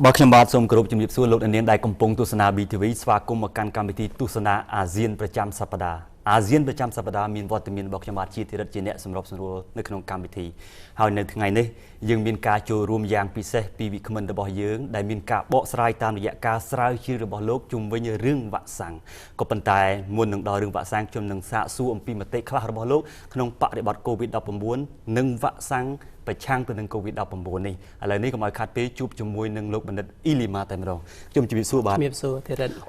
บางคำบาดสมกรุบจำนวนส่วนลดอันนี้ได้กำปงตุสนาบีทีวีสวากุมการการพิธีตุสนาอาเซียนประจำสัปดาห์อาเซียนประจำสัปดาห์มีวัตถุมีนบอกคำบาดชีติรัตเจเนสำหรับสรุปในขนมการพิธีหายในทั้งไงนี้ยังมีการโจรวมยางพิเศษปีวิคมันระบอบยืงได้มีการเบาสลายตามระยะการสลายชื่อระบอบโลกจุ่มไว้ในเรื่องวัสังก็เป็นแต่มวลหนึ่งดาวเรื่องวัสังจนหนึ่งสะสู้อมปีมาเตะคลาระบอบโลกขนมปะระบาดโควิด-19หนึ่งวัสังไปช่างตัวหนึ่งโควิด-19นี่อะไรนี้ก็มาคัดไปจุบจมวยหนึ่งโลกบันดาลอิลิมาแต่ไม่รอจมจีบสู้บาด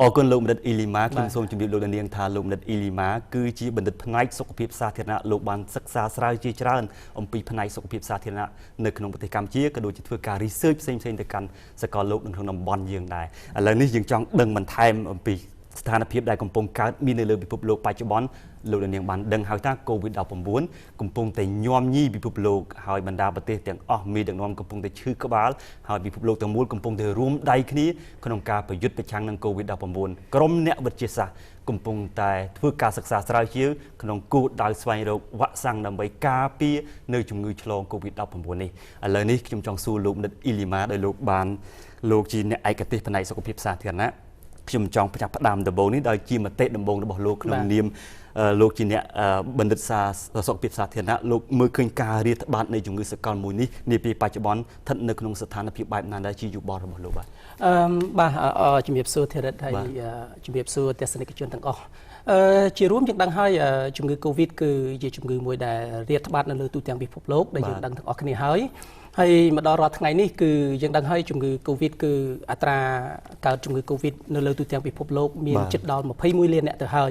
ออกคนโลกบันดาลอิลิมาคุณทรงจีบโลกเนียงทาโลกบันดาลอิลิมาคือจีบันดาลพนัยสุขภาพสาธารณะโลกบันศึกษาสลายจีจราอมปีพนัยสุขภาพสาธารณะในขนมปฏิกรรมเชี่ยก็โดยจะធ្វើការ research ផ្សេងៗទៅកាន់សកលលោកនិងក្នុងតំបន់យើងដែរឥឡូវនេះយើងចង់ដឹងបន្ថែមអំពីស្ថានភាពដែលកំពុងកើតមាននៅលើពិភពលោកបច្ចុប្បន្នលោកនាងបានដឹងហើយថា COVID-19 កំពុងតែញោមញីពិភពលោកហើយបណ្ដាប្រទេសទាំងអស់មានដឹកនាំកំពុងតែឈឺក្បាលហើយពិភពលោកទាំងមូលកំពុងតែរួមដៃគ្នាក្នុងការប្រយុទ្ធប្រឆាំងនឹង COVID-19 ក្រុមអ្នកវិទ្យាសាស្ត្រកំពុងតែធ្វើការសិក្សាស្រាវជ្រាវក្នុងគោលដៅស្វែងរកវ៉ាក់សាំងដើម្បីការពារនៅជំងឺឆ្លង COVID-19 នេះឥឡូវនេះខ្ញុំចង់សួរលោកបណ្ឌិតអ៊ីលីម៉ាដោយលោកបានលោកជាអ្នកឯកទេសផ្នែកសុខភាពសាធារណៈខ្ញុំចង់ផ្ដាំដំបូងនេះដោយជាមតិដំបូងរបស់លោកក្នុងនាមលោកជាអ្នកបណ្ឌិតសុខភាពសាធារណៈលោកមើលឃើញការរាតត្បាតនៃជំងឺសកលមួយនេះនាពេលបច្ចុប្បន្នស្ថិតនៅក្នុងស្ថានភាពបែបណាដែលជាយោបល់របស់លោកបាទបាទជំរាបសួរធារិតហើយជំរាបសួរទស្សនិកជនទាំងអស់ជារួមយើងដឹងហើយជំងឺ Covid គឺជាជំងឺមួយដែលរាតត្បាតនៅលើទូទាំងពិភពលោកដែលយើងដឹងទាំងអស់គ្នាហើយមកដល់រាល់ថ្ងៃនេះគឺយើងដឹងហើយជំងឺ Covid គឺអត្រាកើតជំងឺ Covid នៅលើទូទាំងពិភពលោកមានជិតដល់21លានអ្នកទៅហើ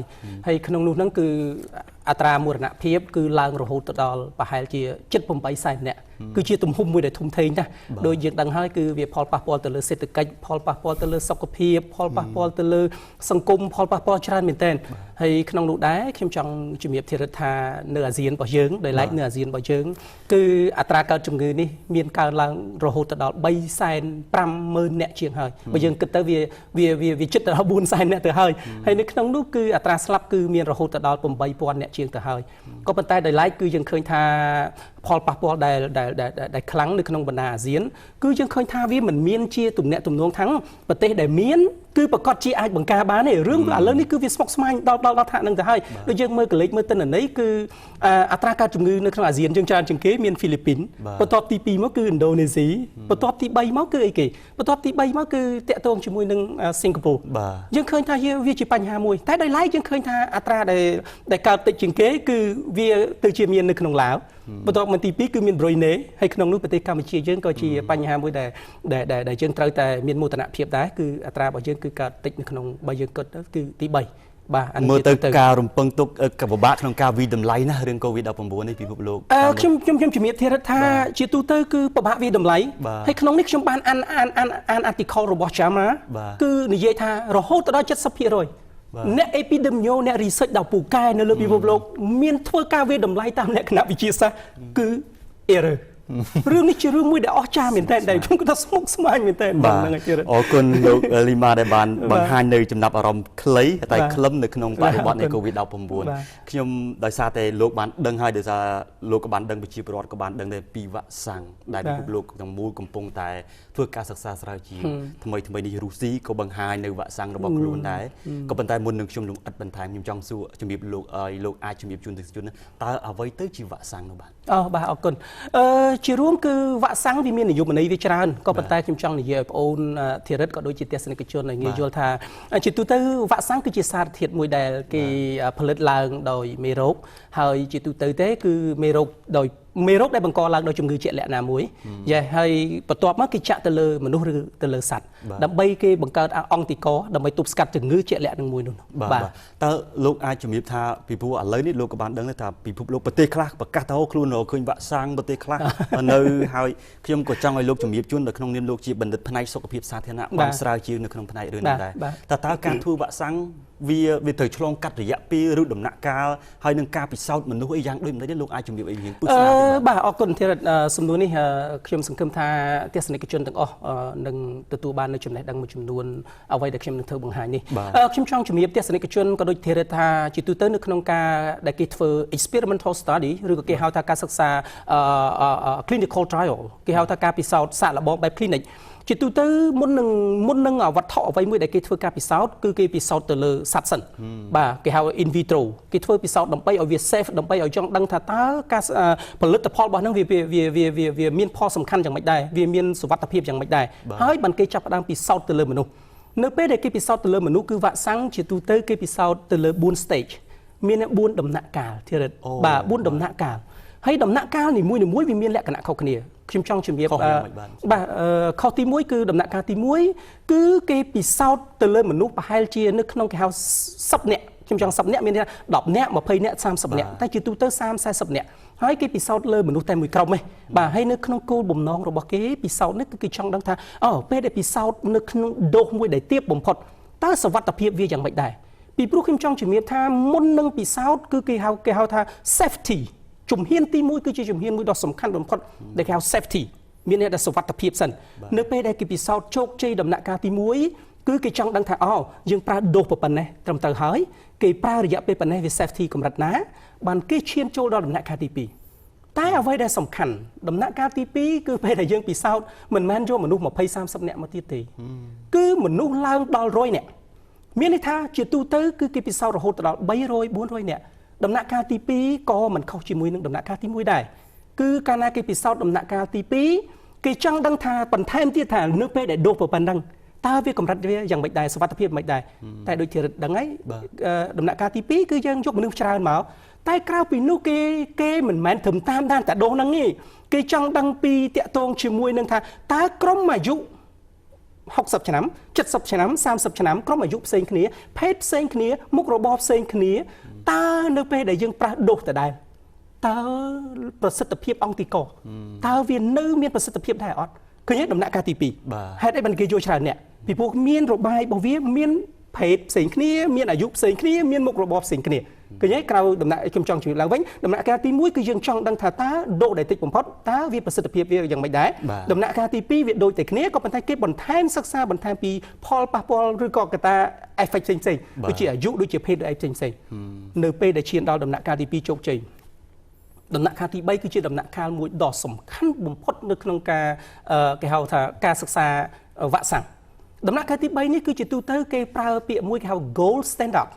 យក្នុងនោះហ្នឹងគឺអត្រាមរណភាពគឺឡើងរហូតទៅដល់ប្រហែលជាជិត8សែនអ្នកគឺជាទំហំមួយដែលធំធេងណាស់ដោយយើងដឹងហើយគឺវាផលប៉ះពាល់ទៅលើសេដ្ឋកិច្ចផលប៉ះពាល់ទៅលើសុខភាពផលប៉ះពាល់ទៅលើសង្គមផលប៉ះពាល់ច្រើនមែនទែនហើយក្នុងនោះដែរខ្ញុំចង់ជំរាបធារិតថានៅអាស៊ានរបស់យើងដោយឡែកនៅអាស៊ានរបស់យើងគឺអត្រាកើតជំងឺនេះមានកើនឡើងរហូតទៅដល់350,000អ្នកជាងហើយបើយើងគិតទៅវាជិតដល់4សែនអ្នកទៅហើយនៅក្នុងនោះគឺអត្រាស្លាប់គឺមានរហូតទៅដល់8,000អ្នកជាងទៅហើយក៏ប៉ុន្តែដោយឡែកគឺយើងឃើញថាផលប៉ះពាល់ដែលខ្លាំងនៅក្នុងបណ្ដាអាស៊ានគឺយើងឃើញថាវាមិនមានជាទំនាក់ទំនងทั้งប្រទេសដែលមានគឺប្រកាសជាអាចបង្ការបានទេរឿងឥឡូវនេះគឺវាស្មុគស្មាញដល់ថានឹងទៅហើយដូចយើងមើលកលេចមើលទិន្នន័យគឺអត្រាកើតជំងឺនៅក្នុងអាស៊ានយើងច្រើនជាងគេមានហ្វីលីពីនបន្ទាប់ទី2មកគឺឥណ្ឌូនេស៊ីបន្ទាប់ទី3មកគឺអីគេបន្ទាប់ទី3មកគឺតាក់ទងជាមួយនឹងសិង្ហបុរីយើងឃើញថាវាជាបញ្ហាមួយតែដោយឡែកយើងឃើញថាអត្រាដែលកើតតិចជាងគេគឺវាទៅជាមាននៅក្នុងឡាវបន្ទាប់មកទី2គឺមានប្រុយណេហើយក្នុងនោះប្រទេសកម្ពុជាយើងក៏ជាបញ្ហាមួយដែលយើងត្រូវតែមានមោទនភាពដែរគឺអត្រារបស់យើងគឺកើតតិចនៅក្នុងបើយើងគិតគឺទី3បាទមើលទៅការរំពឹងទុកពិបាកក្នុងការវិតម្លៃណារឿង COVID-19 នេះពិភពលោកខ្ញុំជំរាបធារិតថាជាទូទៅគឺពិបាកវិតម្លៃហើយក្នុងនេះខ្ញុំបានអាន article របស់ JAMA គឺនិយាយថារហូតដល់ 70% អ្នក epidemiolog អ្នក research ដល់ពូកែនៅលើពិភពលោកមានធ្វើការវិតម្លៃតាមលក្ខណៈវិទ្យាសាស្ត្រគឺ error រឿងនេះជារឿងមួយដែលអស្ចារ្យមែនទែនដែលខ្ញុំគាត់ថាស្មុគស្មាញមែនទែនបាទហ្នឹងហើយអរគុណលោកលីម៉ាដែលបានបង្ហាញនៅចំណាប់អារម្មណ៍ខ្លីតែខ្លឹមនៅក្នុងបរិបទនៃ COVID-19 ខ្ញុំដោយសារតែលោកបានដឹងហើយដោយសារលោកក៏បានដឹងប្រជាពលរដ្ឋក៏បានដឹងដែរពីវ៉ាក់សាំងដែលពិភពលោកទាំងមូលកំពុងតែធ្វើការសិក្សាស្រាវជ្រាវថ្មីនេះរុស្ស៊ីក៏បង្ហាញនៅវ៉ាក់សាំងរបស់ខ្លួនដែរក៏ប៉ុន្តែមុននឹងខ្ញុំលំអិតបន្ថែមខ្ញុំចង់សួរជំរាបលោកឲ្យលោកអាចជំរាបជូនទស្សនិកជនតើអ្វីទៅជាវ៉ាក់សាំងនោះបាទបាទអរគុណជារួមគឺវ៉ាក់សាំងវាមាននយោបាយវាច្រើនក៏ប៉ុន្តែខ្ញុំចង់និយាយឲ្យបងអូនធារិតក៏ដូចជាទស្សនិកជនឲ្យងាយយល់ថាជាទូទៅវ៉ាក់សាំងគឺជាសារធាតុមួយដែលគេផលិតឡើងដោយមេរោគហើយជាទូទៅទេគឺមេរោគដែលបង្កឡើងដោយជំងឺជាក់លាក់ណាមួយហើយបន្ទាប់មកគេចាក់ទៅលើមនុស្សឬទៅលើសត្វដើម្បីគេបង្កើតអង់ទីកដើម្បីទប់ស្កាត់ជំងឺជាក់លាក់នឹងមួយនោះបាទតើលោកអាចជំរាបថាពីព្រោះឥឡូវនេះលោកក៏បានដឹងថាពិភពលោកប្រទេសខ្លះប្រកាសថាខ្លួនរកឃើញវ៉ាក់សាំងប្រទេសខ្លះនៅហើយខ្ញុំក៏ចង់ឲ្យលោកជំរាបជូននៅក្នុងនាមលោកជាបណ្ឌិតផ្នែកសុខភាពសាធារណៈបានស្រាវជ្រាវនៅក្នុងផ្នែករឿងនេះដែរតើការធ្វើវ៉ាក់សាំងវាត្រូវឆ្លងកាត់រយៈពេលឬដំណាក់កាលហើយនឹងការពិសោធន៍មនុស្សអីយ៉ាងដូចម្តេចលោកអាចជំរាបអីរៀងពុះស្នាបាទអរគុណធារិតសំណួរនេះខ្ញុំសង្ឃឹមថាទស្សនិកជនទាំងអស់នឹងទទួលបាននូវចំណេះដឹងមួយចំនួនអ្វីដែលខ្ញុំនឹងធ្វើបង្ហាញនេះខ្ញុំចង់ជំរាបទស្សនិកជនក៏ដូចធារិតថាជាទូទៅនៅក្នុងការដែលគេធ្វើ experimental study ឬក៏គេហៅថាការសិក្សា clinical trial គេហៅថាការពិសោធន៍សាកល្បងបែប clinic ជាទូទៅមុននឹងវត្ថុអ្វីមួយដែលគេធ្វើការពិសោធន៍គឺគេពិសោធន៍ទៅលើសត្វសិនបាទគេហៅ in vitro គេធ្វើពិសោធន៍ដើម្បីឲ្យវា safe ដើម្បីឲ្យចង់ដឹងថាតើការផលិតផលរបស់ហ្នឹងវាមានផលសំខាន់យ៉ាងម៉េចដែរវាមានសុវត្ថិភាពយ៉ាងម៉េចដែរហើយបានគេចាប់ផ្ដើមពិសោធន៍ទៅលើមនុស្សនៅពេលដែលគេពិសោធន៍ទៅលើមនុស្សគឺវ៉ាក់សាំងជាទូទៅគេពិសោធន៍ទៅលើ4 stage មាន4ដំណាក់កាលធីរិតបាទ4ដំណាក់កាលហើយដំណាក់កាលនីមួយៗវាមានលក្ខណៈខុសគ្នាខ្ញុំចង់ជំរាបបាទខុសទី1គឺដំណាក់កាលទី1គឺគេពិសោធន៍ទៅលើមនុស្សប្រហែលជានៅក្នុងគេហៅ10នាក់ខ្ញុំចង់10នាក់មាន10នាក់20នាក់30នាក់តែជាទូទៅ30 40នាក់ហើយគេពិសោធន៍លើមនុស្សតែមួយក្រុមទេបាទហើយនៅក្នុងគោលបំណងរបស់គេពិសោធន៍នេះគឺគេចង់ដឹងថាពេលដែលពិសោធន៍នៅក្នុងដូសមួយដែលទាបបំផុតតើសុវត្ថិភាពវាយ៉ាងម៉េចដែរពីព្រោះខ្ញុំចង់ជំរាបថាមុននឹងពិសោធន៍គឺគេហៅថា safety ជំហានទី1គឺជាជំហានមួយដ៏សំខាន់បំផុតដែលគេហៅ safety មានន័យថាសុវត្ថិភាពសិននៅពេលដែលគេពិសោធន៍ជោគជ័យដំណាក់កាលទី1គឺគេចង់ដឹងថាយើងប្រើដូសប៉ុណ្ណេះត្រឹមត្រូវហើយគេប្រើរយៈពេលប៉ុណ្ណេះវា safety កម្រិតណាបានគេឈានចូលដល់ដំណាក់កាលទី2តែអ្វីដែលសំខាន់ដំណាក់កាលទី2គឺពេលដែលយើងពិសោធន៍មិនមែនយកមនុស្ស20 30នាក់មកទៀតទេគឺមនុស្សឡើងដល់100នាក់មានន័យថាជាទូទៅគឺគេពិសោធន៍រហូតដល់300 400នាក់ដំណាក់កាលទី2ក៏មិនខុសជាមួយនឹងដំណាក់កាលទី1ដែរគឺកាលណាគេពិសោធន៍ដំណាក់កាលទី2គេចង់ដឹងថាបន្ថែមទៀតថានៅពេលដែលដូសប៉ុណ្ណឹងតើវាកម្រិតវាយ៉ាងម៉េចដែរសុវត្ថិភាពមិនដែរតែដូចជារិទ្ធដឹងហើយដំណាក់កាលទី2គឺយើងយកមនុស្សច្រើនមកតែក្រៅពីនោះគេមិនមែនត្រឹមតាមដានតែដូសហ្នឹងទេគេចង់ដឹងពីតាក់ទងជាមួយនឹងថាតើក្រុមអាយុ60ឆ្នាំ70ឆ្នាំ30ឆ្នាំក្រុមអាយុផ្សេងគ្នាភេទផ្សេងគ្នាមុខរបរផ្សេងគ្នាតើនៅពេលដែលយើងប្រាស់ដូសទៅដែរតើប្រសិទ្ធភាពអង្គទីកតើវានៅមានប្រសិទ្ធភាពដែរអត់ឃើញដំណាក់កាលទី2ហេតុអីបានគេយកច្រើនអ្នកពីព្រោះមានរបាយរបស់វាមានភេទផ្សេងគ្នាមានអាយុផ្សេងគ្នាមានមុខរបរផ្សេងគ្នាឃើញក្រៅដំណាក់ខ្ញុំចង់ជម្រាបឡើងវិញដំណាក់កាលទី1គឺយើងចង់ដឹងថាតើដូសដែលតិចបំផុតតើវាប្រសិទ្ធភាពវាយ៉ាងម៉េចដែរដំណាក់កាលទី2វាដូចតែគ្នាក៏ប៉ុន្តែគេបន្ថែមសិក្សាបន្ថែមពីផលប៉ះពាល់ឬក៏កត្តា effect ផ្សេងៗដូចជាអាយុដូចជាភេទឬអីផ្សេងៗនៅពេលដែលឈានដល់ដំណាក់កាលទី2ជោគជ័យដំណាក់កាលទី3គឺជាដំណាក់កាលមួយដ៏សំខាន់បំផុតនៅក្នុងការគេហៅថាការសិក្សាវ៉ាក់សាំងដំណាក់កាលទី3នេះគឺជាទូទៅគេប្រើពាក្យមួយគេហៅ gold standard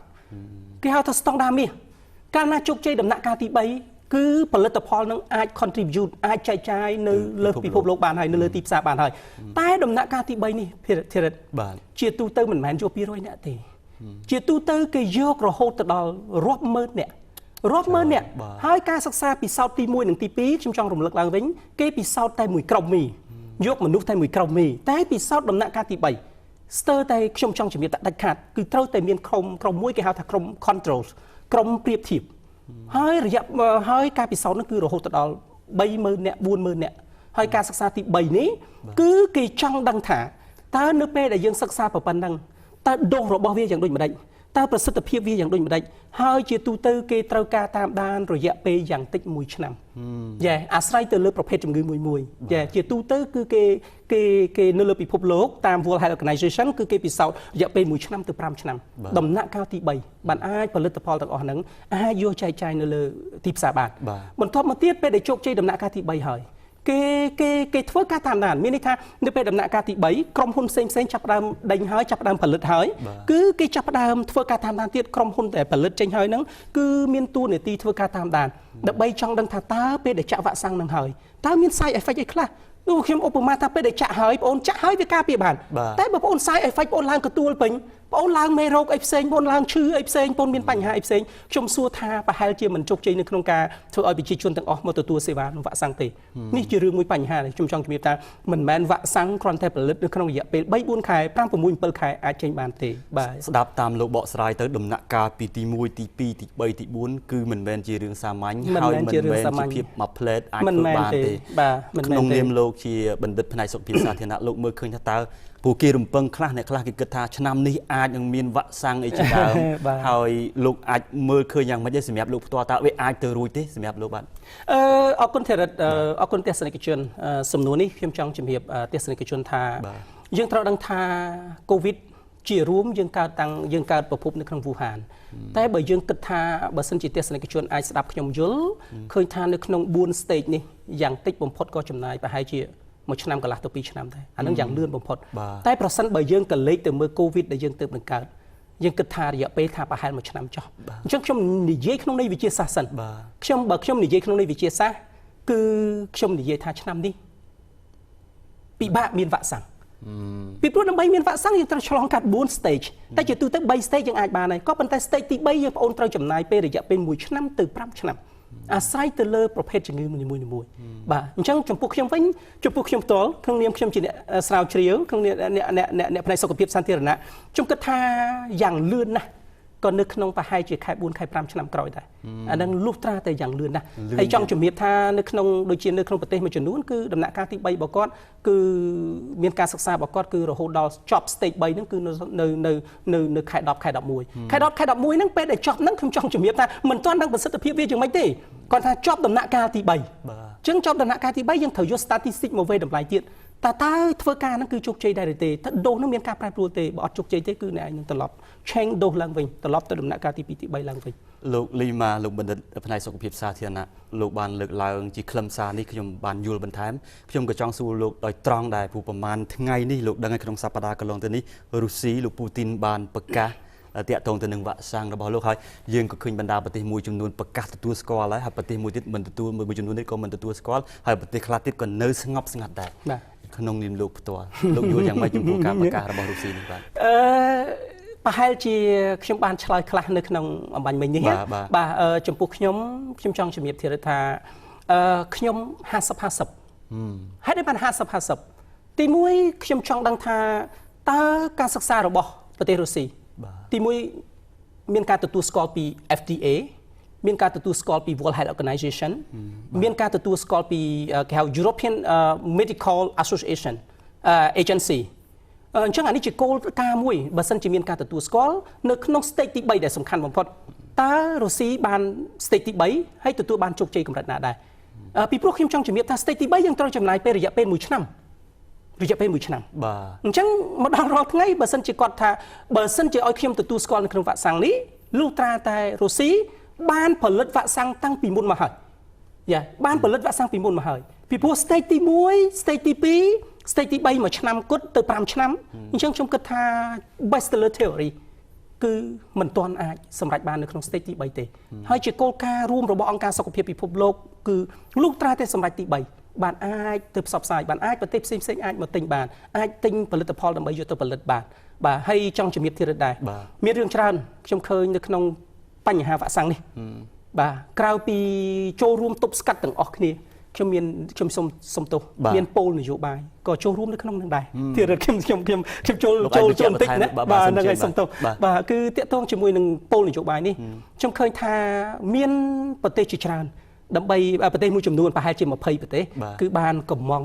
គេហៅថាស្តង់ដារមាសកាលណាជោគជ័យដំណាក់កាលទី3គឺផលិតផលនឹងអាច contribute អាចចែកចាយនៅលើពិភពលោកបានហើយនៅលើទីផ្សារបានហើយតែដំណាក់កាលទី3នេះធីរិតជាទូទៅមិនមែនយក200នាក់ទេជាទូទៅគេយករហូតទៅដល់រាប់ម៉ឺននាក់ហើយការសិក្សាពិសោធន៍ទី1និងទី2ខ្ញុំចង់រំលឹកឡើងវិញគេពិសោធន៍តែមួយក្រុមមីយកមនុស្សតែមួយក្រុមមីតែពិសោធន៍ដំណាក់កាលទី3ស្ទើរតែខ្ញុំចង់ជំរាបដាច់ខាតគឺត្រូវតែមានក្រុមមួយគេហៅថាក្រុម control ក្រុមប្រៀបធៀបហើយការពិសោធន៍នោះគឺរហូតដល់30000នាក់40000នាក់ហើយការសិក្សាទី3នេះគឺគេចង់ដឹងថាតើនៅពេលដែលយើងសិក្សាប៉ុណ្ណឹងតើដូសរបស់វាយ៉ាងដូចម្ដេចតើប្រសិទ្ធភាពវាយ៉ាងដូចម្ដេចហើយជាទូទៅគេត្រូវការតាមដានរយៈពេលយ៉ាងតិច1ឆ្នាំអាស្រ័យទៅលើប្រភេទជំងឺមួយជាទូទៅគឺគេនៅលើពិភពលោកតាម World Health Organization គឺគេពិសោធន៍រយៈពេល1ឆ្នាំទៅ5ឆ្នាំដំណាក់កាលទី3បានអាចផលិតផលទាំងអស់ហ្នឹងអាចយកចែកចាយនៅលើទីផ្សារបានបន្ទាប់មកទៀតពេលដែលជោគជ័យដំណាក់កាលទី3ហើយគេធ្វើការតាមដានមានន័យថានៅពេលដំណាក់កាលទី3ក្រុមហ៊ុនផ្សេងចាប់ផ្ដើមដេញហើយចាប់ផ្ដើមផលិតហើយគឺគេចាប់ផ្ដើមធ្វើការតាមដានទៀតក្រុមហ៊ុនដែលផលិតចេញហើយហ្នឹងគឺមានតួនាទីធ្វើការតាមដានដើម្បីចង់ដឹងថាតើពេលដែលចាក់វ៉ាក់សាំងហ្នឹងហើយតើមាន side effect អីខ្លះខ្ញុំឧបមាថាពេលដែលចាក់ហើយបងអូនចាក់ហើយវាការពារបានតែបើបងអូន side effect បងអូនឡើងកទួលពេញបងអូនឡើងមេរោគអីផ្សេងបងអូនឡើងឈឺអីផ្សេងបងអូនមានបញ្ហាអីផ្សេងខ្ញុំសួរថាប្រហែលជាមិនជោគជ័យនៅក្នុងការធ្វើឲ្យប្រជាជនទាំងអស់មកទទួលសេវាក្នុងវ៉ាក់សាំងទេនេះជារឿងមួយបញ្ហាដែលខ្ញុំចង់ជំរាបថាមិនមែនវ៉ាក់សាំងគ្រាន់តែផលិតនៅក្នុងរយៈពេល3 4ខែ5 6 7ខែអាចចេញបានទេបាទស្ដាប់តាមលោកបកស្រាយទៅដំណាក់កាលពីទី1ទី2ទី3ទី4គឺមិនមែនជារឿងសាមញ្ញហើយមិនមែនជាភាពមួយផ្លែតអាចធ្វើបានទេក្នុងនាមលោកជាបណ្ឌិតផ្នែកសុខភាពសាធារណៈលោកមើលឃើញថាតើពួកគេរំពឹងខ្លះអ្នកខ្លះគេគិតថាឆ្នាំនេះអាចនឹងមានវ៉ាក់សាំងអីជាដើមហើយលោកអាចមើលឃើញយ៉ាងម៉េចទេសម្រាប់លោកផ្ទាល់តើវាអាចទៅរួចទេសម្រាប់លោកបាទអរគុណធីរិតអរគុណទស្សនិកជនសំណួរនេះខ្ញុំចង់ជម្រាបទស្សនិកជនថាយើងត្រូវដឹងថា COVID ជារួមយើងកើតប្រភពនៅក្នុងវូហានតែបើយើងគិតថាបើសិនជាទស្សនិកជនអាចស្ដាប់ខ្ញុំយល់ឃើញថានៅក្នុង4 stage នេះយ៉ាងតិចបំផុតក៏ចំណាយប្រហែលជា một năm cả là từ 2 ឆ្នាំដែរអានឹងយ៉ាងលឿនបំផុតតែប្រសិនបើយើងក៏លេខទៅមើល COVID ដែលយើងទើបនឹងកើតយើងគិតថារយៈពេលថាប្រហែល1ឆ្នាំចុះអញ្ចឹងខ្ញុំនិយាយក្នុងន័យវិទ្យាសាស្ត្រសិនខ្ញុំនិយាយក្នុងន័យវិទ្យាសាស្ត្រគឺខ្ញុំនិយាយថាឆ្នាំនេះពិបាកមានវ៉ាក់សាំងពីព្រោះដើម្បីមានវ៉ាក់សាំងយើងត្រូវឆ្លងកាត់4 stage តែជាទូទៅ3 stage យើងអាចបានហើយក៏ប៉ុន្តែ stage ទី3យើងបងអូនត្រូវចំណាយពេលរយៈពេល1ឆ្នាំទៅ5ឆ្នាំអាស្រ័យទៅលើប្រភេទជំងឺនីមួយៗបាទអញ្ចឹងចំពោះខ្ញុំវិញចំពោះខ្ញុំផ្ទាល់ក្នុងនាមខ្ញុំជាអ្នកស្រាវជ្រាវក្នុងអ្នកផ្នែកសុខភាពសាធារណៈខ្ញុំគិតថាយ៉ាងលឿនណាស់ក៏នៅក្នុងប្រហែលជាខែ4ខែ5ឆ្នាំក្រោយដែរអានឹងលុះត្រាតែយ៉ាងលឿនណាស់ហើយចង់ជំរាបថានៅក្នុងដូចជានៅក្នុងប្រទេសមួយចំនួនគឺដំណាក់កាលទី3របស់គាត់គឺមានការសិក្សារបស់គាត់គឺរហូតដល់ចប់ stage 3ហ្នឹងគឺនៅខែ10ខែ11ខែ10ខែ11ហ្នឹងពេលដែលចប់ហ្នឹងខ្ញុំចង់ជំរាបថាមិនទាន់ដឹងប្រសិទ្ធភាពវាយ៉ាងម៉េចទេគាត់ថាចប់ដំណាក់កាលទី3អញ្ចឹងចប់ដំណាក់កាលទី3យើងត្រូវយក statistic មកវេតម្លៃទៀតតើធ្វើការហ្នឹងគឺជោគជ័យដែរឬទេតើដូសហ្នឹងមានការប្រែប្រួលទេបើអត់ជោគជ័យទេគឺអ្នកឯងនឹងត្រឡប់ change ដូសឡើងវិញត្រឡប់ទៅដំណាក់កាលទី2ទី3ឡើងវិញលោកលីម៉ាលោកបណ្ឌិតផ្នែកសុខភាពសាធារណៈលោកបានលើកឡើងជាខ្លឹមសារនេះខ្ញុំបានយល់បន្ថែមខ្ញុំក៏ចង់សួរលោកដោយត្រង់ដែរព្រោះប្រហែលថ្ងៃនេះលោកដឹងហើយក្នុងសប្តាហ៍កន្លងទៅនេះរុស្ស៊ីលោកពូទីនបានប្រកាសតាក់ទងទៅនឹងវ៉ាក់សាំងរបស់លោកហើយយើងក៏ឃើញបណ្ដាប្រទេសមួយចំនួនប្រកាសទទួលស្គាល់ហើយប្រទេសមួយទៀតមិនទទួលមួយចំនួនទៀតក៏មិនទទួលស្គាល់ហើយប្រទេសខ្លះទៀតក៏នៅស្ងប់ស្ងាត់ដែរក្នុងនាមលោកផ្ទាល់លោកយល់យ៉ាងម៉េចចំពោះការប្រកាសរបស់រុស្ស៊ីនេះបាទប្រហែលជាខ្ញុំបានឆ្លើយខ្លះនៅក្នុងអំបញ្ញមិញនេះបាទចំពោះខ្ញុំចង់ជំរាបធារិតថាខ្ញុំ50-50ហេតុអីបាន50-50ទី1ខ្ញុំចង់ដឹងថាតើការសិក្សារបស់ប្រទេសរុស្ស៊ីទី1មានការទទួលស្គាល់ពី FDA មានការទទួលស្គាល់ពី World Health Organization មានការទទួលស្គាល់ពីគេហៅ European Medical Association Agency អញ្ចឹងអានេះជាគោលការណ៍មួយបើសិនជាមានការទទួលស្គាល់នៅក្នុង stage ទី3ដែលសំខាន់បំផុតតើរុស្ស៊ីបាន stage ទី3ហើយទទួលបានជោគជ័យកម្រិតណាដែរពីព្រោះខ្ញុំចង់ជំរាបថា stage ទី3យើងត្រូវចំណាយពេលរយៈពេល1ឆ្នាំបាទអញ្ចឹងមកដល់រាល់ថ្ងៃបើសិនជាគាត់ថាបើសិនជាឲ្យខ្ញុំទទួលស្គាល់នៅក្នុងវ៉ាក់សាំងនេះលុះត្រាតែរុស្ស៊ីបានផលិតវ៉ាក់សាំងតាំងពីមុនមកហើយបានផលិតវ៉ាក់សាំងពីមុនមកហើយពីព្រោះ stage ទី1 stage ទី2 stage ទី3មួយឆ្នាំគត់ទៅ5ឆ្នាំអញ្ចឹងខ្ញុំគិតថា bachelor theory គឺមិនទាន់អាចសម្រេចបាននៅក្នុង stage ទី3ទេហើយជាគោលការណ៍រួមរបស់អង្គការសុខភាពពិភពលោកគឺលុះត្រាតែសម្រេចទី3បានអាចទៅផ្សព្វផ្សាយបានអាចប្រទេសផ្សេងៗអាចមកទិញបានអាចទិញផលិតផលដើម្បីយកទៅផលិតបានបាទហើយចង់ជំរាបទៀតដែរមានរឿងច្រើនខ្ញុំឃើញនៅក្នុងបញ្ហាវ៉ាក់សាំងនេះបាទក្រៅពីចូលរួមទប់ស្កាត់ទាំងអស់គ្នាខ្ញុំសុំទោសមានគោលនយោបាយក៏ចូលរួមនៅក្នុងនឹងដែរទៀតខ្ញុំចូលបន្តិចណាបាទហ្នឹងហើយសុំទោសបាទគឺតាក់ទងជាមួយនឹងគោលនយោបាយនេះខ្ញុំឃើញថាមានប្រទេសជាច្រើនដើម្បីប្រទេសមួយចំនួនប្រហែលជា20ប្រទេសគឺបានកំង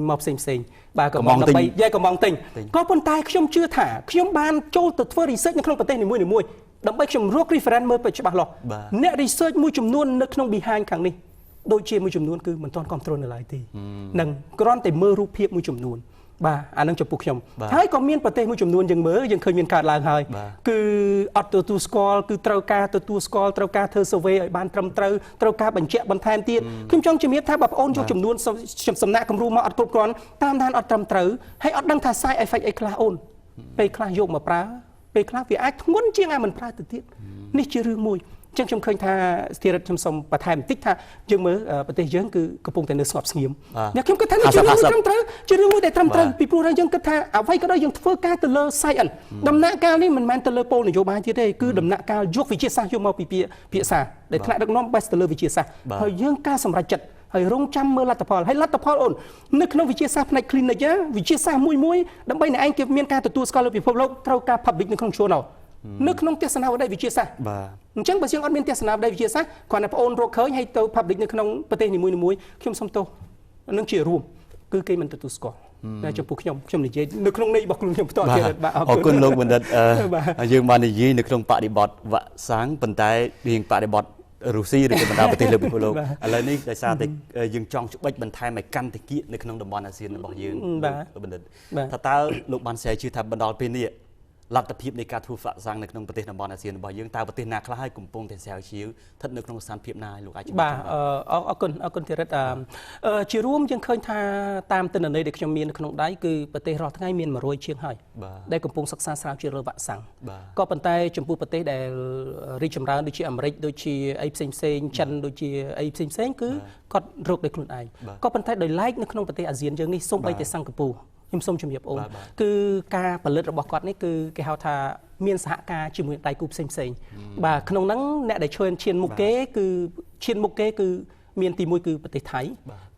មកផ្សេងបាទកំងដើម្បីកំងទិញក៏ប៉ុន្តែខ្ញុំជឿថាខ្ញុំបានចូលទៅធ្វើ research នៅក្នុងប្រទេសនីមួយដើម្បីខ្ញុំរក reference មើលទៅច្បាស់លាស់អ្នក research មួយចំនួននៅក្នុង behind ខាងនេះដូចជាមួយចំនួនគឺមិនទាន់គ្រប់គ្រងនៅឡើយទេនឹងគ្រាន់តែមើលរូបភាពមួយចំនួនបាទអានឹងចំពោះខ្ញុំហើយក៏មានប្រទេសមួយចំនួនយើងមើលយើងឃើញមានកើតឡើងហើយគឺអត់ទទួលស្គាល់គឺត្រូវការទទួលស្គាល់ត្រូវការធ្វើ survey ឲ្យបានត្រឹមត្រូវការបញ្ជាក់បន្ថែមទៀតខ្ញុំចង់ជំរាបថាបើបងអូនយកចំនួនសំណាក់គំរូមកអត់គ្រប់គ្រាន់តាមដានអត់ត្រឹមត្រូវហើយអត់ដឹងថា side effect អីខ្លះអូនពេលខ្លះយកមកប្រើពេលខ្លះវាអាចធ្ងន់ជាងឲ្យមិនប្រើទៅទៀតនេះជារឿងមួយចឹងខ្ញុំឃើញថាស្ថិរខ្ញុំសូមបន្ថែមបន្តិចថាយើងមើលប្រទេសយើងគឺកំពុងតែនៅស្ងប់ស្ងៀមអ្នកខ្ញុំគិតថានេះជារឿងត្រឹមត្រូវជារឿងមួយដែលត្រឹមត្រូវពីព្រោះយើងគិតថាអ្វីក៏ដោយយើងធ្វើការទៅលើ science ដំណាក់កាលនេះមិនមែនទៅលើពលនយោបាយទៀតទេគឺដំណាក់កាលយកវិទ្យាសាស្ត្រយកមកពីភាសាដែលថ្នាក់ដឹកនាំបេសទៅលើវិទ្យាសាស្ត្រហើយយើងការសម្រេចចិត្តហើយរងចាំមើលលទ្ធផលហើយលទ្ធផលអូននៅក្នុងវិទ្យាសាស្ត្រផ្នែក clinic វិទ្យាសាស្ត្រមួយដើម្បីអ្នកឯងគេមានការទទួលស្គាល់លើពិភពលោកត្រូវការ public នៅក្នុង journal នៅក្នុងទស្សនាវដ្តីវិទ្យាសាស្ត្របាទអញ្ចឹងបើយើងអត់មានទស្សនាវដ្តីវិទ្យាសាស្ត្រគ្រាន់តែបងអូនរកឃើញហើយទៅ public នៅក្នុងប្រទេសនីមួយខ្ញុំសុំទោសនឹងជារួមគឺគេមិនទទួលស្គាល់តែចំពោះខ្ញុំនិយាយនៅក្នុងន័យរបស់ខ្លួនខ្ញុំផ្ទាល់ទៀតបាទអរគុណលោកបណ្ឌិតយើងបាននិយាយនៅក្នុងបរិបទវ៉ាក់សាំងប៉ុន្តែរៀងបរិបទរុស្ស៊ីឬក៏បណ្ដាប្រទេសលើពិភពលោកឥឡូវនេះដោយសារតែយើងចង់ច្បិចបន្ថែមឲ្យកាន់តែគៀកនៅក្នុងតំបន់អាស៊ានរបស់យើងលោកបណ្ឌិតថាតើលោកបានស្រាវជ្រាវថាបណ្ដាលពេលនេះ លទ្ធភាពនៃការធ្វើវ៉ាក់សាំងនៅក្នុងប្រទេសតំបន់អាស៊ានរបស់យើងតើប្រទេសណាខ្លះហើយកំពុងតែស្រាវជ្រាវស្ថិតនៅក្នុងស្ថានភាពណាលោកអាចជម្រាបបាទអរគុណធីរិតជារួមយើងឃើញថាតាមទិន្នន័យដែលខ្ញុំមាននៅក្នុងដៃគឺប្រទេសរាល់ថ្ងៃមាន100ជាងហើយដែលកំពុងសិក្សាស្រាវជ្រាវលើវ៉ាក់សាំងក៏ប៉ុន្តែចំពោះប្រទេសដែលរីកចម្រើនដូចជាអាមេរិកដូចជាអីផ្សេងចិនដូចជាអីផ្សេងគឺគាត់រកដោយខ្លួនឯងក៏ប៉ុន្តែដោយឡែកនៅក្នុងប្រទេសអាស៊ានយើងនេះសូម្បីតែសិង្ហបុរីខ្ញុំសូមជម្រាបអូនគឺការផលិតរបស់គាត់នេះគឺគេហៅថាមានសហការជាមួយដៃគូផ្សេងបាទក្នុងហ្នឹងអ្នកដែលឈានមុខគេគឺឈានមុខគេគឺមានទី1គឺប្រទេសថៃ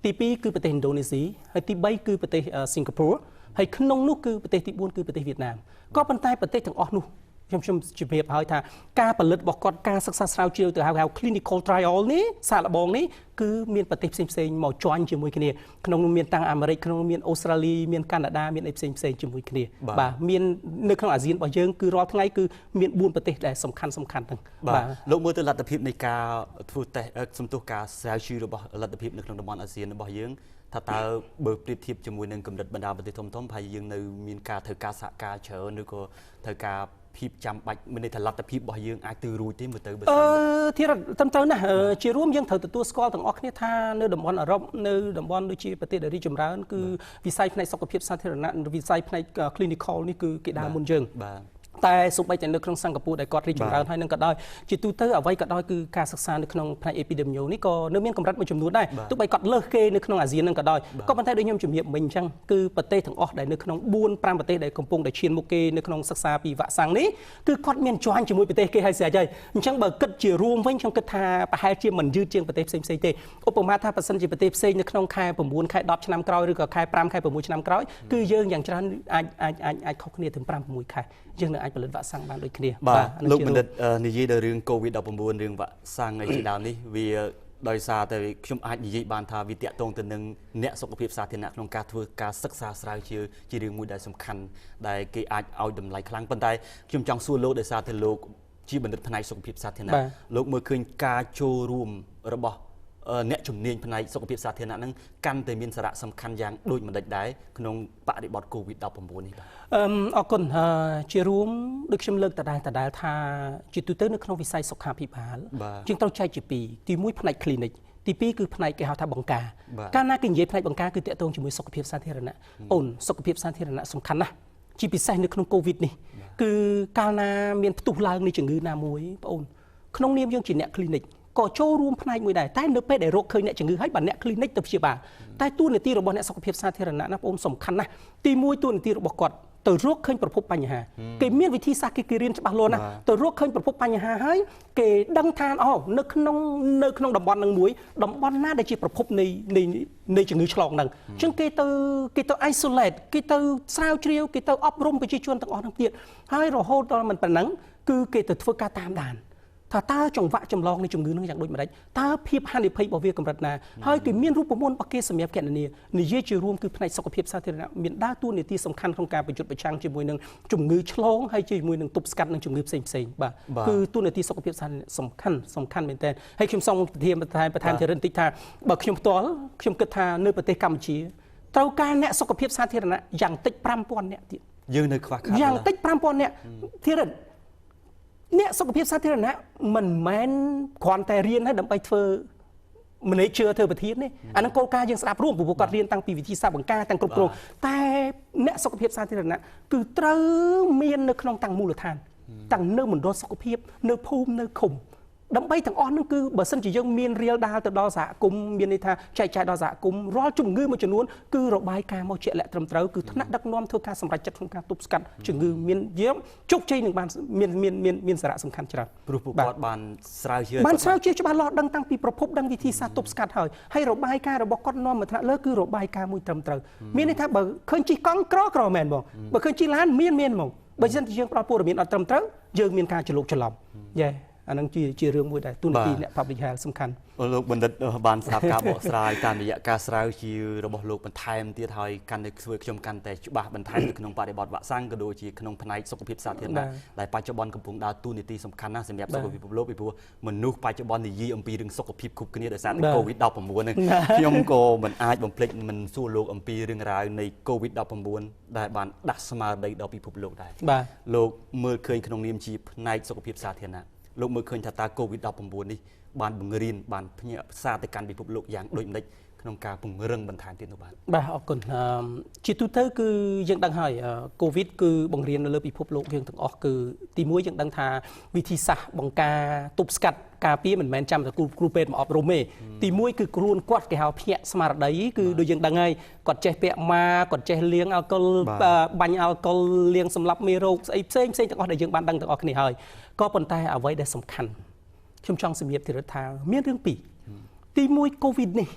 ទី2គឺប្រទេសឥណ្ឌូនេស៊ីហើយទី3គឺប្រទេសសិង្ហបុរីហើយក្នុងនោះគឺប្រទេសទី4គឺប្រទេសវៀតណាមក៏ប៉ុន្តែប្រទេសទាំងអស់នោះខ្ញុំជម្រាបហើយថាការផលិតរបស់គាត់ការសិក្សាស្រាវជ្រាវទៅហៅ clinical trial នេះសាកល្បងនេះគឺមានប្រទេសផ្សេងមកjoinជាមួយគ្នាក្នុងនោះមានទាំងអាមេរិកក្នុងនោះមានអូស្ត្រាលីមានកាណាដាមានអីផ្សេងជាមួយគ្នាបាទមាននៅក្នុងអាស៊ានរបស់យើងគឺរាល់ថ្ងៃគឺមាន4ប្រទេសដែលសំខាន់ហ្នឹងបាទលោកមើលទៅលទ្ធភាពនៃការធ្វើតេស្តសំទោសការស្រាវជ្រាវរបស់លទ្ធភាពនៅក្នុងតំបន់អាស៊ានរបស់យើងថាតើបើប្រៀបធៀបជាមួយនឹងកម្រិតបណ្ដាប្រទេសធំហើយយើងនៅមានការធ្វើការសហការច្រើនឬក៏ធ្វើការភាពចាំបាច់មានន័យថាលទ្ធភាពរបស់យើងអាចទៅរួចទេមើលទៅបើទីរត្រឹមត្រូវណាស់ជារួមយើងត្រូវទទួលស្គាល់ទាំងអស់គ្នាថានៅតំបន់អឺរ៉ុបនៅតំបន់ដូចជាប្រទេសដែលរីកចម្រើនគឺវិស័យផ្នែកសុខភាពសាធារណៈនិងវិស័យផ្នែក clinical នេះគឺគេដើរមុនយើងតែសូម្បីតែនៅក្នុងសិង្ហបុរីដែលគាត់រីកចម្រើនហើយនឹងក៏ដោយជាទូទៅអ្វីក៏ដោយគឺការសិក្សានៅក្នុងផ្នែក epidemiology នេះក៏នៅមានកម្រិតមួយចំនួនដែរទោះបីគាត់លើសគេនៅក្នុងអាស៊ាននឹងក៏ដោយក៏ប៉ុន្តែដូចខ្ញុំជំរាបមិញអញ្ចឹងគឺប្រទេសទាំងអស់ដែលនៅក្នុង4-5ប្រទេសដែលកំពុងតែឈានមុខគេនៅក្នុងសិក្សាពីវ៉ាក់សាំងនេះគឺគាត់មានjoinជាមួយប្រទេសគេហើយស្រាប់ហើយអញ្ចឹងបើគិតជារួមវិញខ្ញុំគិតថាប្រហែលជាមិនយឺតជាងប្រទេសផ្សេងទេឧបមាថាបើសិនជាប្រទេសផ្សេងនៅក្នុងខែ9ខែ10ឆ្នាំក្រោយឬក៏ខែ5ខែ6ឆ្នាំក្រោយគឺយើងយ៉ាងច្រើនអាចខុសគ្នាถึง5-6ខែយើងនៅអាចផលិតវ៉ាក់សាំងបានដូចគ្នាបាទលោកបណ្ឌិតនិយាយដល់រឿង COVID-19 រឿងវ៉ាក់សាំងអីជាដើមនេះវាដោយសារតែខ្ញុំអាចនិយាយបានថាវាតាក់ទងទៅនឹងអ្នកសុខភាពសាធារណៈក្នុងការធ្វើការសិក្សាស្រាវជ្រាវជារឿងមួយដែលសំខាន់ដែលគេអាចឲ្យតម្លៃខ្លាំងប៉ុន្តែខ្ញុំចង់សួរលោកដោយសារតែលោកជាបណ្ឌិតផ្នែកសុខភាពសាធារណៈលោកមើលឃើញការចូលរួមរបស់អ្នកជំនាញផ្នែកសុខភាពសាធារណៈនឹងកាន់តែមានសារៈសំខាន់យ៉ាងដូចម្តេចដែរក្នុងបរិបទ COVID-19 នេះបាទអរគុណជារួមដូចខ្ញុំលើកដដែលថាជាទូទៅនៅក្នុងវិស័យសុខាភិបាលយើងត្រូវចែកជាពីរទី1ផ្នែក clinic ទី2គឺផ្នែកគេហៅថាបង្ការកាលណាគេនិយាយផ្នែកបង្ការគឺតាក់ទងជាមួយសុខភាពសាធារណៈអូនសុខភាពសាធារណៈសំខាន់ណាស់ជាពិសេសនៅក្នុង COVID នេះគឺកាលណាមានផ្ទុះឡើងនៃជំងឺណាមួយបងអូនក្នុងនាមយើងជាអ្នក clinicក៏ចូលរួមផ្នែកមួយដែរតែនៅពេលដែលរកឃើញអ្នកជំងឺហើយបាទអ្នក clinic ទៅព្យាបាលតែតួនាទីរបស់អ្នកសុខភាពសាធារណៈណាបងអូនសំខាន់ណាស់ទី1តួនាទីរបស់គាត់ទៅរកឃើញប្រភពបញ្ហាគេមានវិធីសាស្ត្រគេរៀនច្បាស់លាស់ណាស់ទៅរកឃើញប្រភពបញ្ហាហើយគេដឹងថានៅក្នុងតំបន់នឹងមួយតំបន់ណាដែលជាប្រភពនៃជំងឺឆ្លងហ្នឹងអញ្ចឹងគេទៅ isolate គេទៅស្រាវជ្រាវគេទៅអប់រំប្រជាជនទាំងអស់ហ្នឹងទៀតហើយរហូតដល់មិនប៉ុណ្ណឹងគឺគេទៅធ្វើការតាមដានថាតើចង្វាក់ចម្លងនៃជំងឺនឹងយ៉ាងដូចម្តេចតើភាពហានិភ័យរបស់វាកម្រិតណាហើយគេមានរូបមន្តរបស់គេសម្រាប់គណនានិយាយជារួមគឺផ្នែកសុខភាពសាធារណៈមានដើរតួនាទីសំខាន់ក្នុងការប្រយុទ្ធប្រឆាំងជាមួយនឹងជំងឺឆ្លងហើយជាមួយនឹងទប់ស្កាត់នឹងជំងឺផ្សេងបាទគឺតួនាទីសុខភាពសាធារណៈសំខាន់មែនទែនហើយខ្ញុំសូមបន្ថែមជារិនតិចថាបើខ្ញុំផ្ទាល់ខ្ញុំគិតថានៅប្រទេសកម្ពុជាត្រូវការអ្នកសុខភាពសាធារណៈយ៉ាងតិច 5,000 នាក់ទៀតយើងនៅខ្វះខាតយ៉ាងតិច 5,000 នាក់ធីរិនអ្នកសុខភាពសាធារណៈមិនមែនគ្រាន់តែរៀនហើយដើម្បីធ្វើ manager ធ្វើប្រធាននេះអានឹងគោលការណ៍យើងស្ដាប់រួមព្រោះគាត់រៀនតាំងពីវិធីសាស្ត្របង្ការទាំងគ្រប់គ្រងតែអ្នកសុខភាពសាធារណៈគឺត្រូវមាននៅក្នុងតាំងមូលដ្ឋានតាំងនៅមណ្ឌលសុខភាពនៅភូមិនៅឃុំដើម្បីទាំងអស់ហ្នឹងគឺបើសិនជាយើងមានរៀលដាលទៅដល់សហគមន៍មានន័យថាចែកចាយដល់សហគមន៍រាល់ជំងឺមួយចំនួនគឺរបាយការណ៍មកជាក់លាក់ត្រឹមត្រូវគឺថ្នាក់ដឹកនាំធ្វើការសម្រេចចិត្តក្នុងការទប់ស្កាត់ជំងឺមានយើងជោគជ័យនឹងបានមានសារៈសំខាន់ច្រើនព្រោះពួកគាត់បានស្រាវជ្រាវច្បាស់លាស់ដឹងតាំងពីប្រភពដឹងវិធីសាស្ត្រទប់ស្កាត់ហើយរបាយការណ៍របស់គាត់នាំមកថ្នាក់លើគឺរបាយការណ៍មួយត្រឹមត្រូវមានន័យថាបើឃើញជិះកង់ក្រមែនបងបើឃើញជិះឡានមានហ្មងបើមិនយើងផ្ដល់ព័ត៌មានអត់ត្រឹមត្រូវយើងមានការច្រឡំយេ អានឹងជារឿងមួយដែលទូនាទីអ្នក public health សំខាន់លោកបណ្ឌិតបានស្ដាប់ការបកស្រាយតាមរយៈការស្រាវជ្រាវរបស់លោកបន្ថែមទៀតហើយកាន់តែធ្វើខ្ញុំកាន់តែច្បាស់បន្ថែមនៅក្នុងបរិបទវ៉ាក់សាំងក៏ដូចជាក្នុងផ្នែកសុខភាពសាធារណៈដែលបច្ចុប្បន្នកំពុងដើរតួនាទីសំខាន់ណាស់សម្រាប់សុខភាពពិភពលោកពីព្រោះមនុស្សបច្ចុប្បន្ននិយាយអំពីរឿងសុខភាពគ្រប់គ្នាដោយសារតែ COVID-19 ហ្នឹងខ្ញុំក៏មិនអាចបំភ្លេចមិនសួរលោកអំពីរឿងរ៉ាវនៃ COVID-19 ដែលបានដាស់ស្មារតីដល់ពិភពលោកដែរលោកមើលឃើញក្នុងនាមជាផ្នែកសុខភាពសាធារណៈលោកមើលឃើញថាតើ COVID-19 នេះបានបង្រៀនបានផ្ញើសារទៅកាន់ពិភពលោកយ៉ាងដូចម្តេចក្នុងការពង្រឹងបន្ថែមទៀតនោះបាទអរគុណជាទូទៅគឺយើងដឹងហើយកូវីដគឺបង្រៀននៅលើពិភពលោកយើងទាំងអស់គឺទីមួយយើងដឹងថាវិធីសាស្ត្របង្ការទប់ស្កាត់ការពារមិនមែនចាំតែគ្រូពេទ្យមកអប់រំទេទីមួយគឺខ្លួនគាត់គេហៅភ្ញាក់ស្មារតីគឺដូចយើងដឹងហើយគាត់ចេះពាក់ម៉ាគាត់ចេះលាងអាល់កុលបាញ់អាល់កុលលាងសម្លាប់មេរោគស្អីផ្សេងទាំងអស់ដែលយើងបានដឹងទាំងអស់គ្នាហើយក៏ប៉ុន្តែអ្វីដែលសំខាន់ខ្ញុំចង់សម្រាបទីរដ្ឋាមានរឿងពីរទីមួយកូវីដនេះ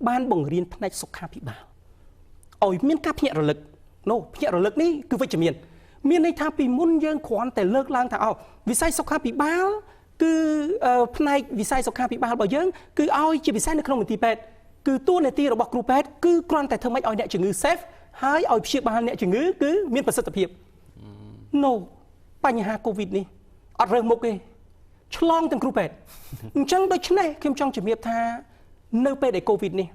បានបង្រៀនផ្នែកសុខាភិបាលឲ្យមានការភ្ញាក់រលឹកភ្ញាក់រលឹកនេះគឺវិជ្ជមានមានន័យថាពីមុនយើងគ្រាន់តែលើកឡើងថាវិស័យសុខាភិបាលគឺផ្នែកវិស័យសុខាភិបាលរបស់យើងគឺឲ្យជាពិសេសនៅក្នុងមន្ទីរពេទ្យគឺតួនាទីរបស់គ្រូពេទ្យគឺគ្រាន់តែធ្វើម៉េចឲ្យអ្នកជំងឺ safe ហើយឲ្យព្យាបាលអ្នកជំងឺគឺមានប្រសិទ្ធភាពបញ្ហាកូវីដនេះអត់រើសមុខទេឆ្លងទាំងគ្រូពេទ្យអញ្ចឹងដូច្នេះខ្ញុំចង់ជំរាបថានៅពេលដែលកូវីដនេះ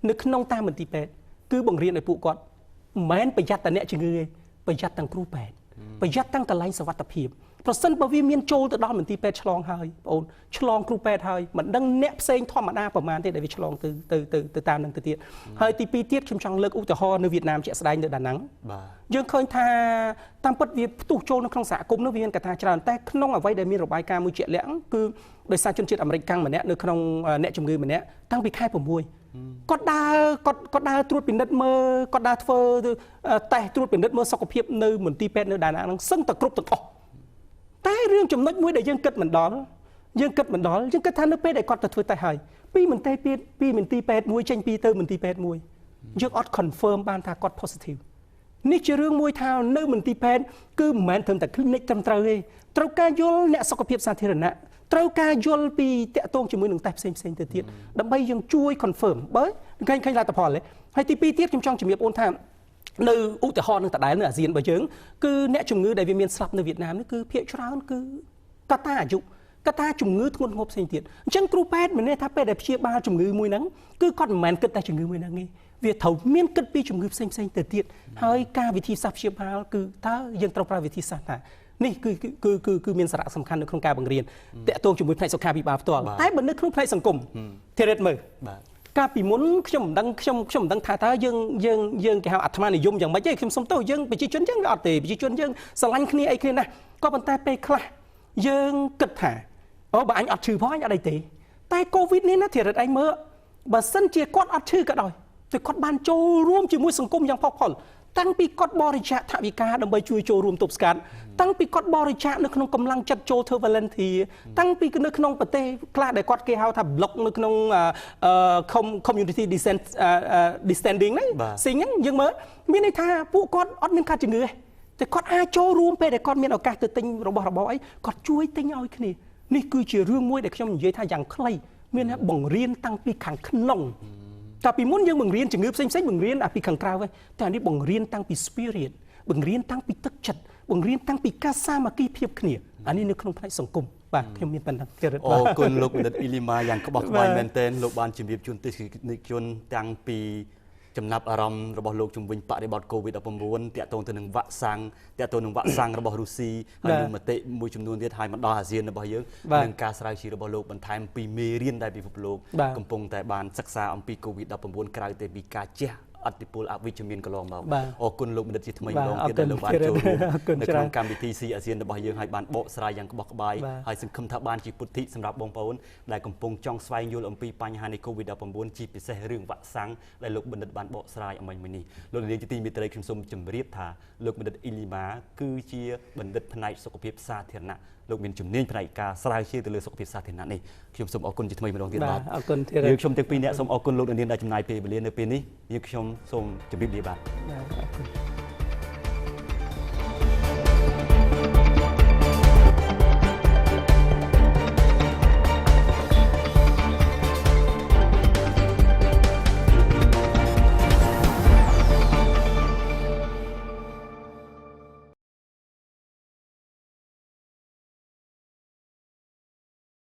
នៅក្នុងតាមមន្ទីរពេទ្យគឺបង្រៀនឲ្យពួកគាត់មិនមែនប្រយ័ត្នតែអ្នកជំងឺទេប្រយ័ត្នទាំងគ្រូពេទ្យប្រយ័ត្នទាំងកន្លែងសុវត្ថិភាពប្រសិនបើវាមានចូលទៅដល់មន្ទីរពេទ្យឆ្លងហើយបងអូនឆ្លងគ្រូពេទ្យហើយមិនដឹងអ្នកផ្សេងធម្មតាប្រមាណទេដែលវាឆ្លងទៅតាមនឹងទៅទៀតហើយទីពីរទៀតខ្ញុំចង់លើកឧទាហរណ៍នៅវៀតណាមជាក់ស្ដែងនៅដាណឹងយើងឃើញថាតាមពិតវាផ្ទុះចូលនៅក្នុងសហគមន៍នោះវាមានកត្តាច្រើនតែក្នុងអ្វីដែលមានរបាយការណ៍មួយជាក់លាក់គឺដោយសារជនជាតិអាមេរិកកាំងម្នាក់នៅក្នុងអ្នកជំងឺម្នាក់តាំងពីខែ6គាត់ដើរត្រួតពិនិត្យមើលគាត់ដើរធ្វើតេស្តត្រួតពិនិត្យមើលសុខភាពនៅមន្ទីរពេទ្យនៅដាណឹងហ្នឹងសឹងតែគ្រប់ទាំងអស់តែរឿងចំណុចមួយដែលយើងគិតមិនដល់យើងគិតថានៅពេលដែលគាត់ទៅធ្វើតេស្តហើយពីមន្ទីរពេទ្យមួយចេញពីទៅមន្ទីរពេទ្យមួយយើងអត់ confirm បានថាគាត់ positive នេះជារឿងមួយថានៅមន្ទីរពេទ្យគឺមិនមែនត្រឹមតែ clinic ត្រឹមត្រូវទេត្រូវការយល់អ្នកសុខភាពសាធារណៈត្រូវការយល់ពីតាក់ទងជាមួយនឹងតេស្តផ្សេងទៅទៀតដើម្បីយើងជួយ confirm បើឃើញលទ្ធផលទេហើយទីពីរទៀតខ្ញុំចង់ជំរាបអូនថានៅឧទាហរណ៍នឹងដដែលនៅអាស៊ានរបស់យើងគឺអ្នកជំងឺដែលវាមានស្លាប់នៅវៀតណាមនេះគឺភាគច្រើនគឺកត្តាអាយុកត្តាជំងឺធ្ងន់ធ្ងរផ្សេងទៀតអញ្ចឹងគ្រូពេទ្យមិនន័យថាពេលដែលព្យាបាលជំងឺមួយហ្នឹងគឺគាត់មិនមែនគិតតែជំងឺមួយហ្នឹងទេវាត្រូវមានគិតពីជំងឺផ្សេងទៅទៀតហើយការវិធីសាស្ត្រព្យាបាលគឺតើយើងត្រូវប្រើវិធីសាស្ត្រណានេះគឺមានសារៈសំខាន់នៅក្នុងការបង្រៀនតាក់ទងជាមួយផ្នែកសុខាភិបាលផ្ទាល់តែបើនៅក្នុងផ្នែកសង្គមធីរិតមើលកាលពីមុនខ្ញុំមិនដឹងថាតើយើងគេហៅអាត្មានិយមយ៉ាងម៉េចទេខ្ញុំសុំទោសយើងប្រជាជនយើងវាអត់ទេប្រជាជនយើងស្រឡាញ់គ្នាអីគ្នាណាស់ក៏ប៉ុន្តែពេលខ្លះយើងគិតថាបើអញអត់ឈឺផងអញអត់អីទេតែកូវីដនេះណាធីរិតឯងមើលបើសិនជាគាត់អត់ឈឺក៏ដោយតែគាត់បានចូលរួមជាមួយសង្គមយ៉ាងផុសផុលតាំងពីគាត់បរិច្ចាគថវិកាដើម្បីជួយចូលរួមទប់ស្កាត់តាំងពីគាត់បរិច្ចាគនៅក្នុងកម្លាំងចិត្តចូលធ្វើ volunteer តាំងពីនៅក្នុងប្រទេសខ្លះដែលគាត់គេហៅថា block នៅក្នុង community descending ហ្នឹងស៊ីងហ្នឹងយើងមើលមានន័យថាពួកគាត់អត់មានការជំងឺទេតែគាត់អាចចូលរួមពេលដែលគាត់មានឱកាសទៅទិញរបស់របរអីគាត់ជួយទិញឲ្យគ្នានេះគឺជារឿងមួយដែលខ្ញុំនិយាយថាយ៉ាងខ្លីមានបង្រៀនតាំងពីខាងក្នុងតែពីមុនយើងបង្រៀនជំងឺផ្សេងបង្រៀនពីខាងក្រៅតែនេះបង្រៀនតាំងពី spirit បង្រៀនតាំងពីទឹកចិត្តបង្រៀនតាំងពីការសាមគ្គីភាពគ្នាអានេះនៅក្នុងផ្នែកសង្គមបាទខ្ញុំមានប៉ុណ្ណឹងទៀតអរគុណលោកបណ្ឌិតអ៊ីលីម៉ាយ៉ាងក្បោះក្បាយមែនទែនលោកបានជម្រាបជូនទស្សនិកជនតាំងពីចំណាប់អារម្មណ៍របស់លោកជំវិញបរិបទ COVID-19 តាក់ទងទៅនឹងវ៉ាក់សាំងរបស់រុស្ស៊ីហើយនឹងមតិមួយចំនួនទៀតហើយមកដល់អាស៊ានរបស់យើងនិងការស្រាវជ្រាវរបស់លោកបន្ថែមពីមេរៀនដែលពិភពលោកកំពុងតែបានសិក្សាអំពី COVID-19 ក្រៅតែពីការជះអតិពលអវិជ្ជមានកន្លងមកអរគុណលោកបណ្ឌិតជាថ្មីម្ដងទៀតដែលលោកបានចូលរួមនៅក្នុងកម្មវិធីស៊ីអាស៊ានរបស់យើងហើយបានបកស្រាយយ៉ាងក្បោះក្បាយហើយសង្ឃឹមថាបានជាពុទ្ធិសម្រាប់បងប្អូនដែលកំពុងចង់ស្វែងយល់អំពីបញ្ហានៃ COVID-19 ជាពិសេសរឿងវ៉ាក់សាំងដែលលោកបណ្ឌិតបានបកស្រាយអំបញ្ញនេះលោកនាងជាទីមេត្រីខ្ញុំសូមជម្រាបថាលោកបណ្ឌិតអ៊ីលីម៉ាគឺជាបណ្ឌិតផ្នែកសុខភាពសាធារណៈលោកមានជំនាញផ្នែកការស្រាវជ្រាវទៅលើសុខភាពសាធារណៈនេះខ្ញុំសូមអរគុណជាថ្មីម្ដងទៀតបាទអរគុណទៀតខ្ញុំទាំងពីរអ្នកសូមអរគុណលោកនាងដែលចំណាយពេលវេលានៅពេលនេះខ្ញុំសូមជម្រាបលាបាទអរគុណ